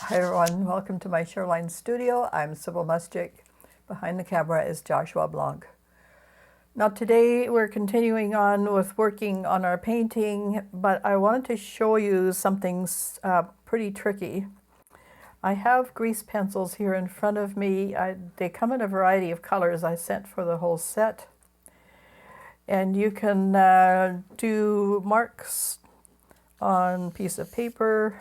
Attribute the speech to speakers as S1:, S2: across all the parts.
S1: Hi everyone, welcome to my Shoreline studio. I'm Sybil Mustick. Behind the camera is Joshua Blanc. Now today we're continuing on with working on our painting, but I wanted to show you something pretty tricky. I have grease pencils here in front of me. They come in a variety of colors I sent for the whole set. And you can do marks on a piece of paper.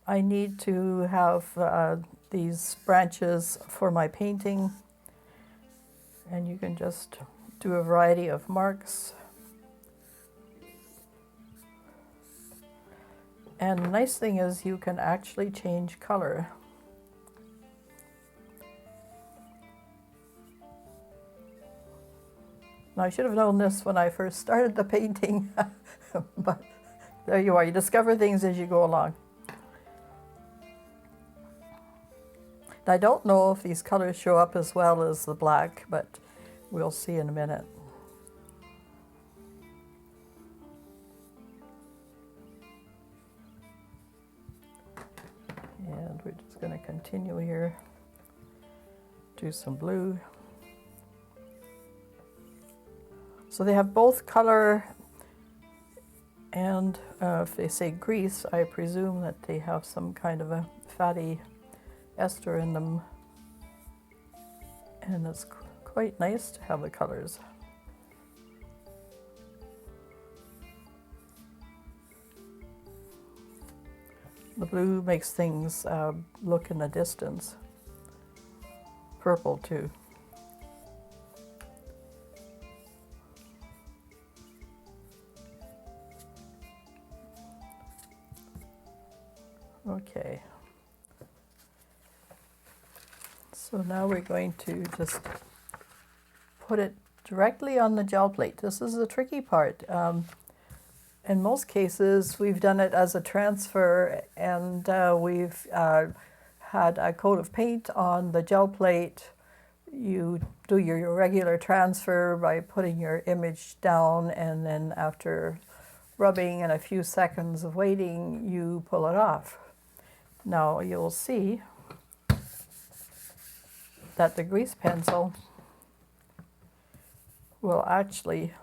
S1: I need to have these branches for my painting, and you can just do a variety of marks. And the nice thing is you can actually change color. Now, I should have known this when I first started the painting, but there you are. You discover things as you go along. I don't know if these colors show up as well as the black, but we'll see in a minute. And we're just going to continue here. Do some blue. So they have both color and if they say grease, I presume that they have some kind of a fatty ester in them, and it's quite nice to have the colors. The blue makes things look in the distance. Purple too. Okay. So now we're going to just put it directly on the gel plate. This is the tricky part. In most cases, we've done it as a transfer, and we've had a coat of paint on the gel plate. You do your regular transfer by putting your image down, and then after rubbing and a few seconds of waiting, you pull it off. Now you'll see that the grease pencil will actually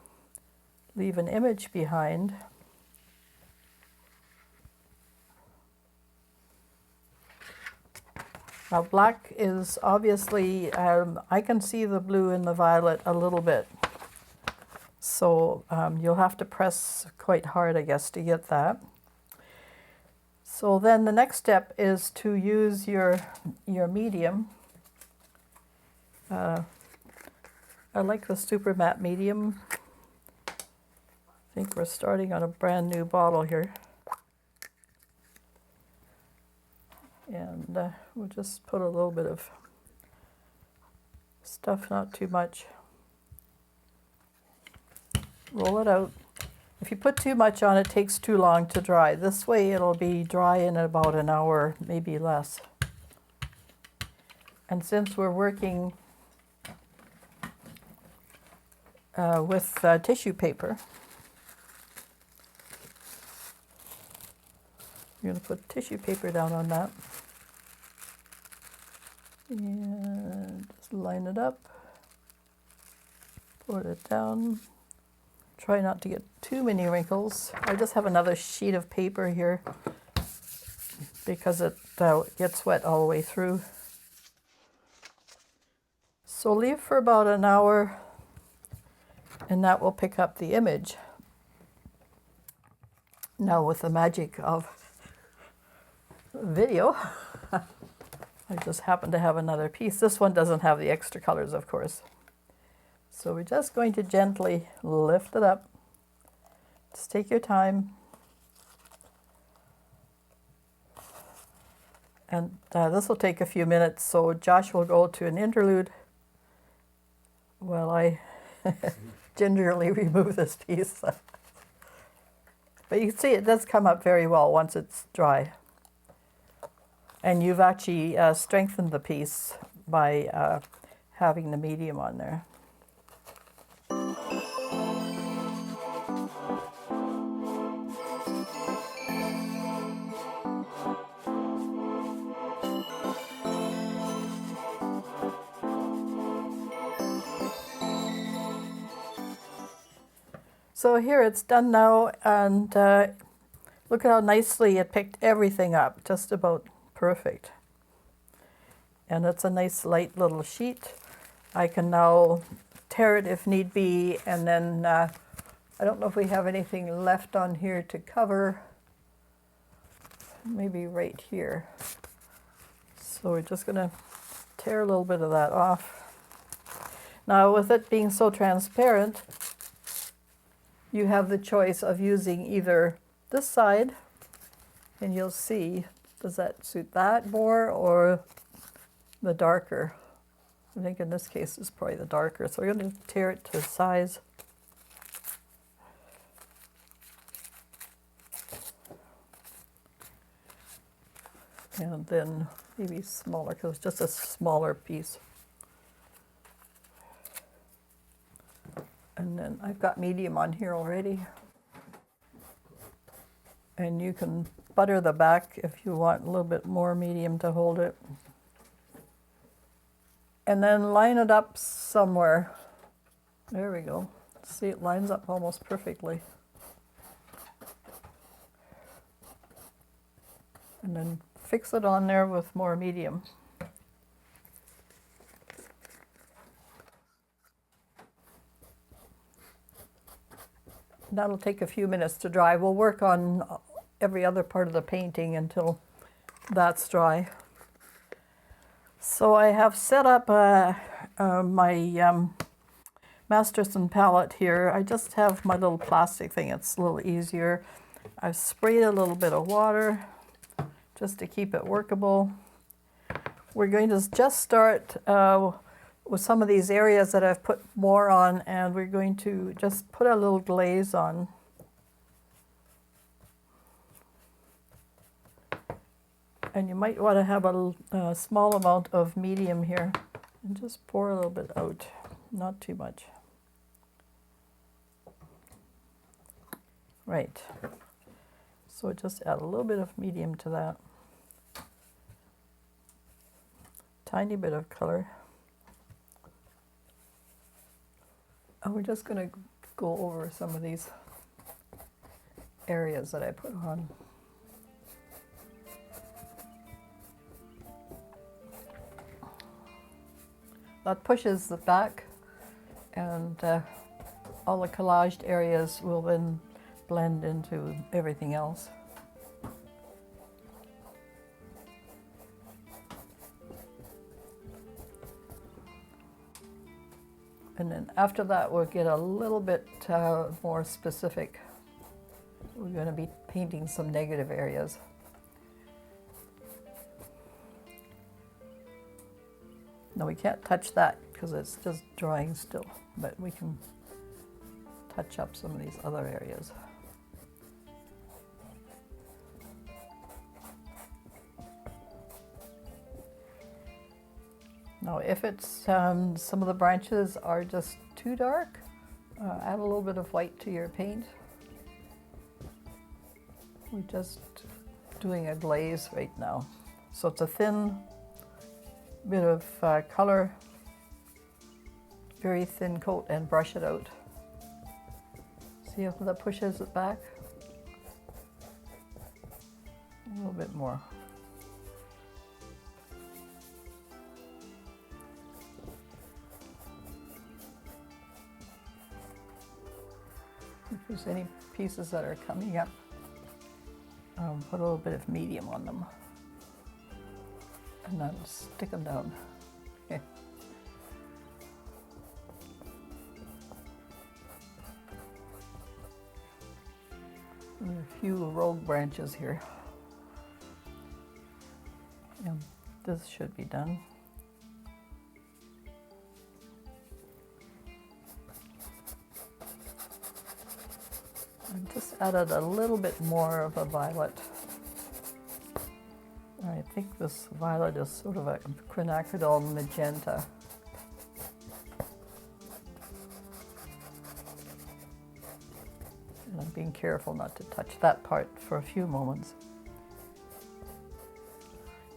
S1: leave an image behind. Now black is obviously, I can see the blue and the violet a little bit. So you'll have to press quite hard, I guess, to get that. So then the next step is to use your medium. I like the super matte medium. I think we're starting on a brand new bottle here. And we'll just put a little bit of stuff, not too much. Roll it out. If you put too much on, it takes too long to dry. This way it'll be dry in about an hour, maybe less. And since we're working with tissue paper, you're going to put tissue paper down on that. And just line it up. Put it down. Try not to get too many wrinkles. I just have another sheet of paper here because it gets wet all the way through. So leave for about an hour, and that will pick up the image. Now with the magic of video, I just happen to have another piece. This one doesn't have the extra colors, of course. So we're just going to gently lift it up. Just take your time. And this will take a few minutes, so Josh will go to an interlude while I gingerly remove this piece. But you can see it does come up very well once it's dry. And you've actually strengthened the piece by having the medium on there. So here it's done now, and look how nicely it picked everything up, just about perfect. And it's a nice light little sheet. I can now tear it if need be, and then I don't know if we have anything left on here to cover. Maybe right here. So we're just going to tear a little bit of that off. Now, with it being so transparent, you have the choice of using either this side, and you'll see, does that suit that more or the darker? I think in this case it's probably the darker. So we're going to tear it to size. And then maybe smaller, because it's just a smaller piece. And then I've got medium on here already. And you can butter the back if you want a little bit more medium to hold it. And then line it up somewhere. There we go. See, it lines up almost perfectly. And then fix it on there with more medium. That'll take a few minutes to dry. We'll work on every other part of the painting until that's dry. So I have set up my Masterson palette here. I just have my little plastic thing. It's a little easier. I've sprayed a little bit of water just to keep it workable. We're going to just start with some of these areas that I've put more on, and we're going to just put a little glaze on. And you might want to have a small amount of medium here, and just pour a little bit out, not too much. Right, so just add a little bit of medium to that. Tiny bit of color. And we're just going to go over some of these areas that I put on. That pushes the back, and all the collaged areas will then blend into everything else. And then after that, we'll get a little bit more specific. We're going to be painting some negative areas. No, we can't touch that because it's just drying still, but we can touch up some of these other areas. Now, if it's some of the branches are just too dark, add a little bit of white to your paint. We're just doing a glaze right now. So it's a thin bit of color, very thin coat, and brush it out. See how that pushes it back? A little bit more. If there's any pieces that are coming up, put a little bit of medium on them, and then stick them down. Okay. And a few rogue branches here. And this should be done. I just added a little bit more of a violet. I think this violet is sort of a quinacridone magenta. And I'm being careful not to touch that part for a few moments.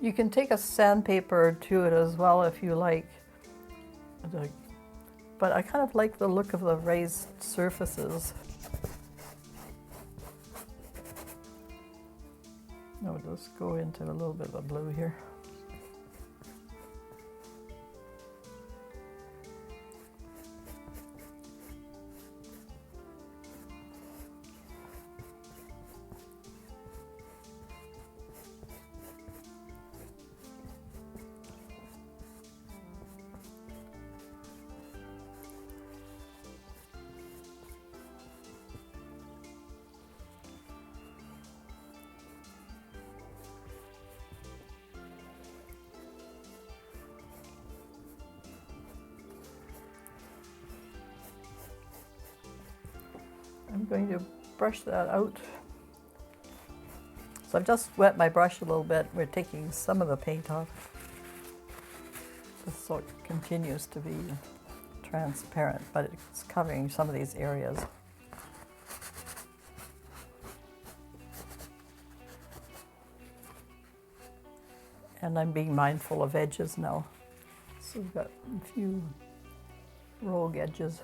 S1: You can take a sandpaper to it as well if you like. But I kind of like the look of the raised surfaces. No, just go into a little bit of the blue here. I'm going to brush that out. So I've just wet my brush a little bit. We're taking some of the paint off, just so it continues to be transparent, but it's covering some of these areas. And I'm being mindful of edges now. So we've got a few rogue edges.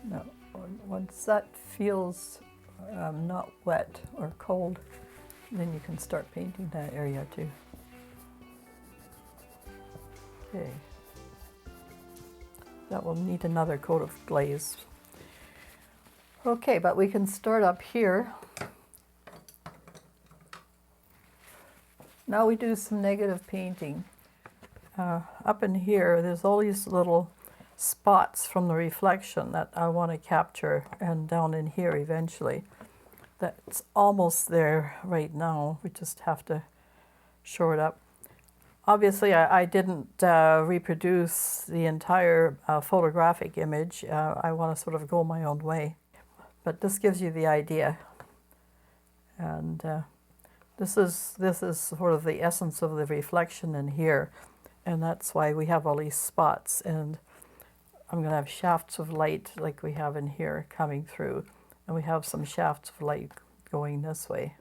S1: Now, once that feels not wet or cold, then you can start painting that area too. Okay. That will need another coat of glaze. Okay, but we can start up here. Now we do some negative painting. Up in here, there's all these little spots from the reflection that I want to capture, and down in here eventually. That's almost there right now. We just have to shore it up. Obviously, I didn't reproduce the entire photographic image. I want to sort of go my own way. But this gives you the idea. And this is sort of the essence of the reflection in here. And that's why we have all these spots. And I'm going to have shafts of light like we have in here coming through. And we have some shafts of light going this way.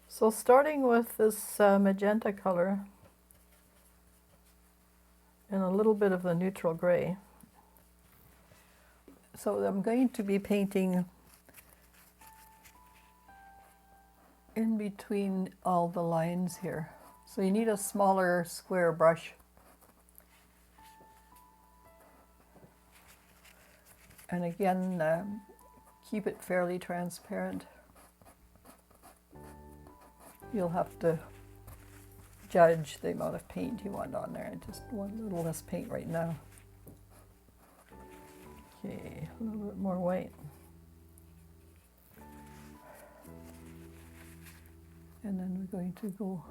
S1: So starting with this magenta color and a little bit of the neutral gray. So I'm going to be painting in between all the lines here. So you need a smaller square brush. And again, keep it fairly transparent. You'll have to judge the amount of paint you want on there. I just want a little less paint right now. Okay, a little bit more white. And then we're going to go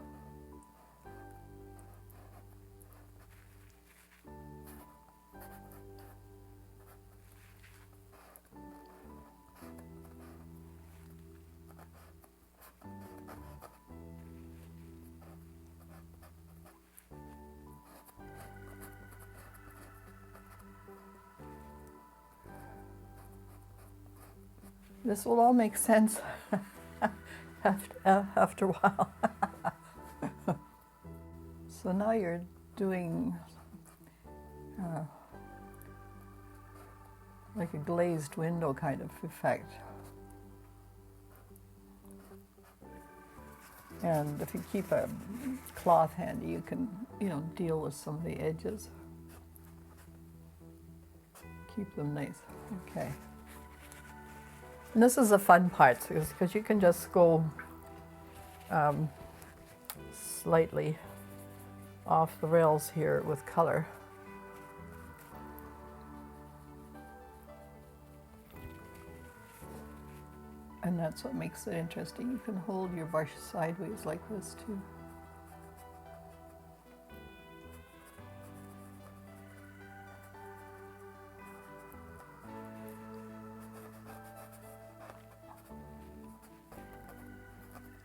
S1: this will all make sense after a while. So now you're doing like a glazed window kind of effect. And if you keep a cloth handy, you can, deal with some of the edges. Keep them nice. Okay. And this is the fun part, because you can just go slightly off the rails here with color. And that's what makes it interesting. You can hold your brush sideways like this too.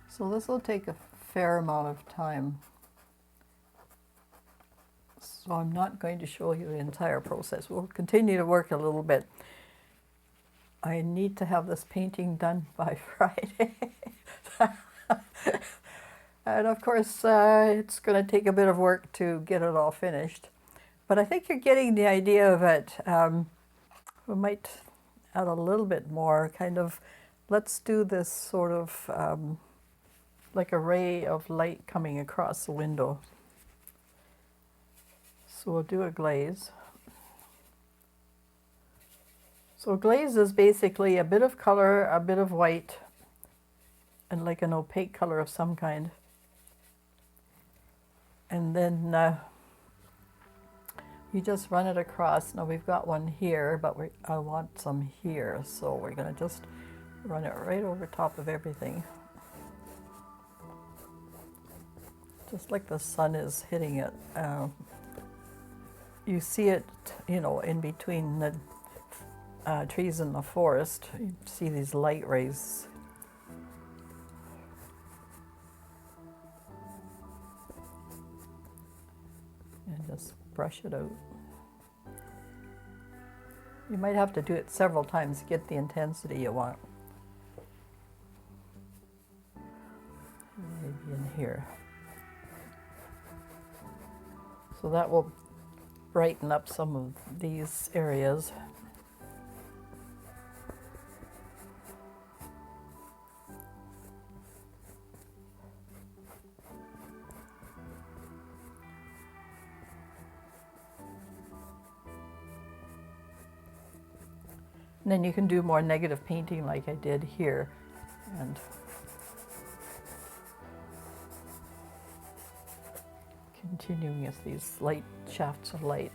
S1: So this will take a fair amount of time. So I'm not going to show you the entire process. We'll continue to work a little bit. I need to have this painting done by Friday. And of course, it's going to take a bit of work to get it all finished. But I think you're getting the idea of it. We might add a little bit more, kind of, let's do this sort of like a ray of light coming across the window. So we'll do a glaze. So a glaze is basically a bit of color, a bit of white, and like an opaque color of some kind. And then you just run it across. Now we've got one here, but I want some here, so we're going to just run it right over top of everything. Just like the sun is hitting it. You see it, you know, in between the trees in the forest. You see these light rays. And just brush it out. You might have to do it several times to get the intensity you want. Maybe in here. So that will brighten up some of these areas. And then you can do more negative painting like I did here. And continuing with these light shafts of light.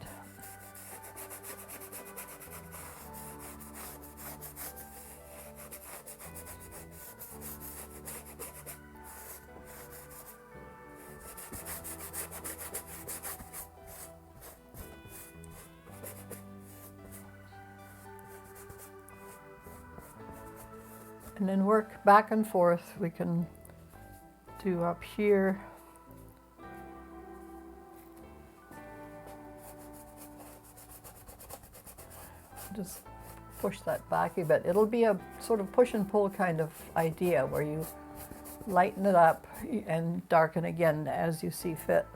S1: And then work back and forth. We can do up here. Just push that back a bit. It'll be a sort of push and pull kind of idea where you lighten it up and darken again as you see fit.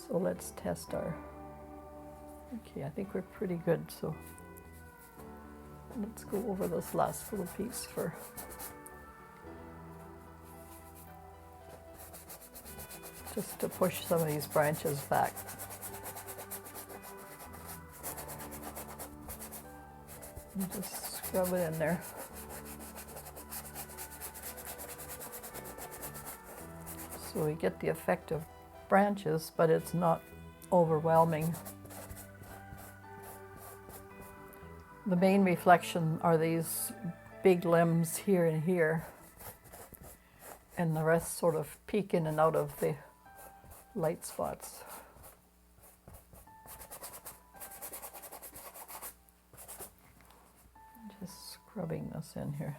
S1: So let's test our, okay, I think we're pretty good. So let's go over this last little piece for just to push some of these branches back. And just scrub it in there. So we get the effect of branches, but it's not overwhelming. The main reflection are these big limbs here and here, and the rest sort of peek in and out of the light spots. Just scrubbing this in here.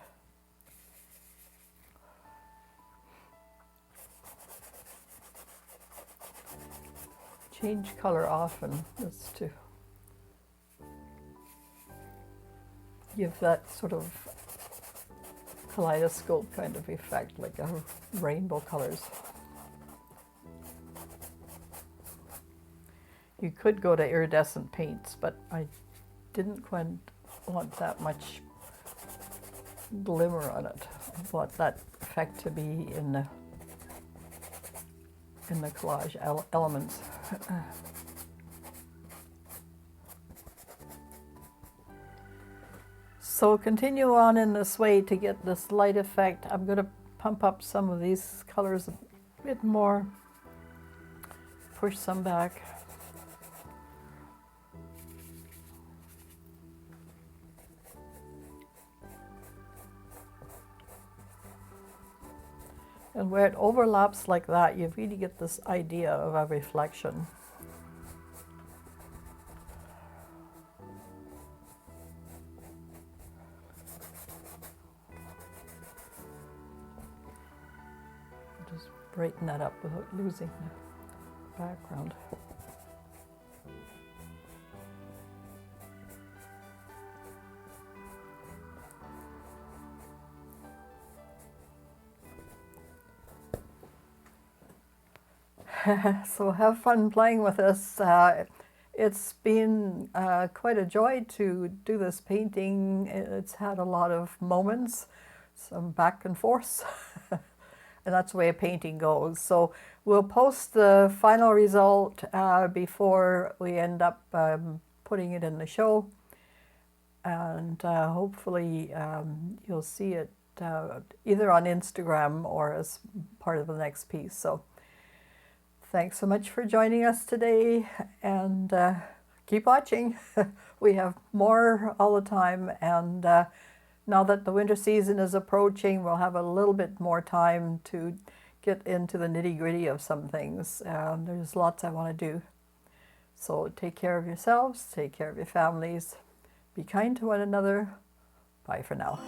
S1: Change color often just to give that sort of kaleidoscope kind of effect, like a rainbow colors. You could go to iridescent paints, but I didn't quite want that much glimmer on it. I want that effect to be in the collage elements. So continue on in this way to get this light effect. I'm going to pump up some of these colors a bit more, push some back. And where it overlaps like that, you really get this idea of a reflection. Just brighten that up without losing the background. So have fun playing with this. It's been quite a joy to do this painting. It's had a lot of moments, some back and forth, and that's the way a painting goes. So we'll post the final result before we end up putting it in the show, and hopefully you'll see it either on Instagram or as part of the next piece. So thanks so much for joining us today, and keep watching. We have more all the time, and now that the winter season is approaching, we'll have a little bit more time to get into the nitty-gritty of some things. There's lots I want to do. So take care of yourselves, take care of your families, be kind to one another. Bye for now.